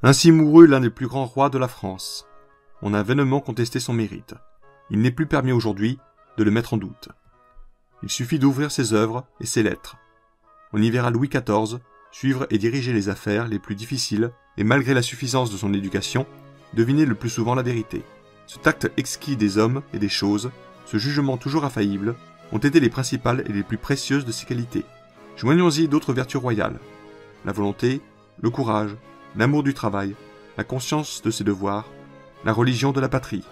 Ainsi mourut l'un des plus grands rois de la France. On a vainement contesté son mérite. Il n'est plus permis aujourd'hui de le mettre en doute. Il suffit d'ouvrir ses œuvres et ses lettres. On y verra Louis XIV suivre et diriger les affaires les plus difficiles et malgré la suffisance de son éducation, deviner le plus souvent la vérité. Ce tact exquis des hommes et des choses, ce jugement toujours infaillible, ont été les principales et les plus précieuses de ses qualités. Joignons-y d'autres vertus royales. La volonté, le courage, l'amour du travail, la conscience de ses devoirs, la religion de la patrie.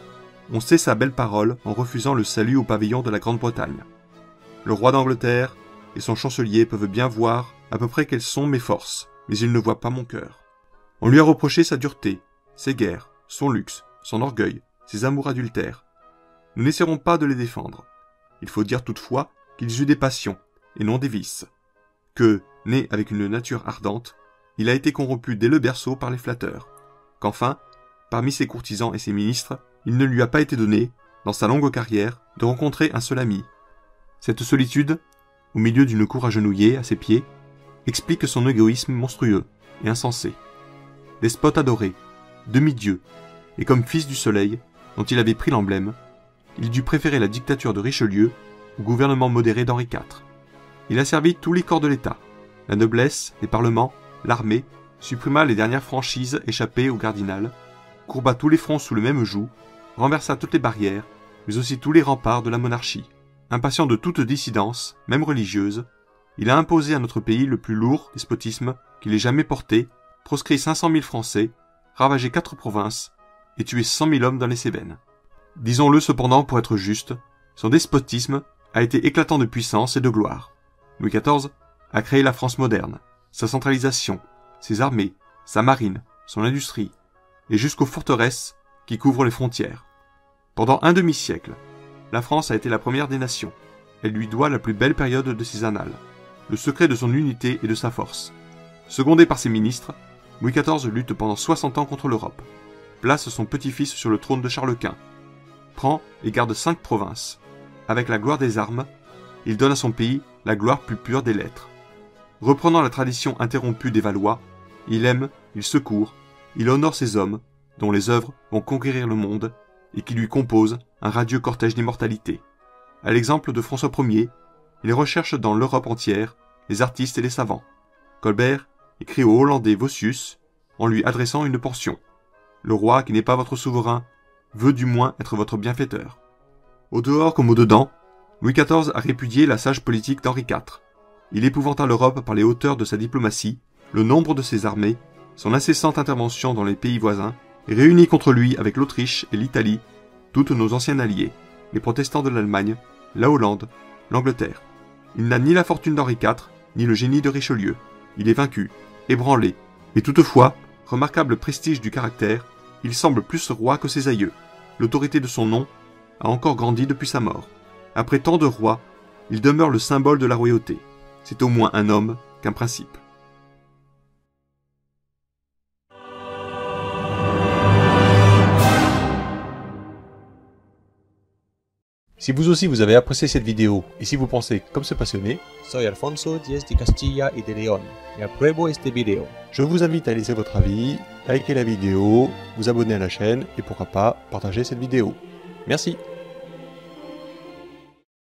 On sait sa belle parole en refusant le salut au pavillon de la Grande-Bretagne. Le roi d'Angleterre et son chancelier peuvent bien voir à peu près quelles sont mes forces, mais ils ne voient pas mon cœur. On lui a reproché sa dureté, ses guerres, son luxe, son orgueil, ses amours adultères. Nous n'essaierons pas de les défendre. Il faut dire toutefois qu'ils eurent des passions, et non des vices. Que, né avec une nature ardente, il a été corrompu dès le berceau par les flatteurs. Qu'enfin, parmi ses courtisans et ses ministres, il ne lui a pas été donné, dans sa longue carrière, de rencontrer un seul ami. Cette solitude, au milieu d'une cour agenouillée à ses pieds, explique son égoïsme monstrueux et insensé. Despote adoré, demi-dieu, et comme fils du soleil, dont il avait pris l'emblème, il dut préférer la dictature de Richelieu au gouvernement modéré d'Henri IV. Il a servi tous les corps de l'État, la noblesse, les parlements, l'armée, supprima les dernières franchises échappées au cardinal, courba tous les fronts sous le même joug, renversa toutes les barrières, mais aussi tous les remparts de la monarchie. Impatient de toute dissidence, même religieuse, il a imposé à notre pays le plus lourd despotisme qu'il ait jamais porté, proscrit 500 000 Français, ravagé 4 provinces et tué 100 000 hommes dans les Cévennes. Disons-le cependant pour être juste, son despotisme a été éclatant de puissance et de gloire. Louis XIV a créé la France moderne, sa centralisation, ses armées, sa marine, son industrie, et jusqu'aux forteresses qui couvrent les frontières. Pendant un demi-siècle, la France a été la première des nations. Elle lui doit la plus belle période de ses annales, le secret de son unité et de sa force. Secondé par ses ministres, Louis XIV lutte pendant 60 ans contre l'Europe, place son petit-fils sur le trône de Charles Quint, prend et garde 5 provinces. Avec la gloire des armes, il donne à son pays la gloire plus pure des lettres. Reprenant la tradition interrompue des Valois, il aime, il secourt, il honore ses hommes, dont les œuvres vont conquérir le monde, et qui lui composent un radieux cortège d'immortalité. À l'exemple de François Ier, il recherche dans l'Europe entière les artistes et les savants. Colbert écrit au Hollandais Vossius en lui adressant une pension. Le roi qui n'est pas votre souverain veut du moins être votre bienfaiteur. Au dehors comme au dedans, Louis XIV a répudié la sage politique d'Henri IV. Il épouvanta l'Europe par les hauteurs de sa diplomatie, le nombre de ses armées, son incessante intervention dans les pays voisins, et réunit contre lui avec l'Autriche et l'Italie toutes nos anciens alliés, les protestants de l'Allemagne, la Hollande, l'Angleterre. Il n'a ni la fortune d'Henri IV, ni le génie de Richelieu. Il est vaincu, ébranlé, et toutefois, remarquable prestige du caractère, il semble plus roi que ses aïeux. L'autorité de son nom a encore grandi depuis sa mort. Après tant de rois, il demeure le symbole de la royauté. C'est au moins un homme qu'un principe. Si vous aussi vous avez apprécié cette vidéo et si vous pensez comme ce passionné, Soy Alfonso Díez de Castilla y de León y apruebo este video. je vous invite à laisser votre avis, liker la vidéo, vous abonner à la chaîne et pourquoi pas partager cette vidéo. Merci.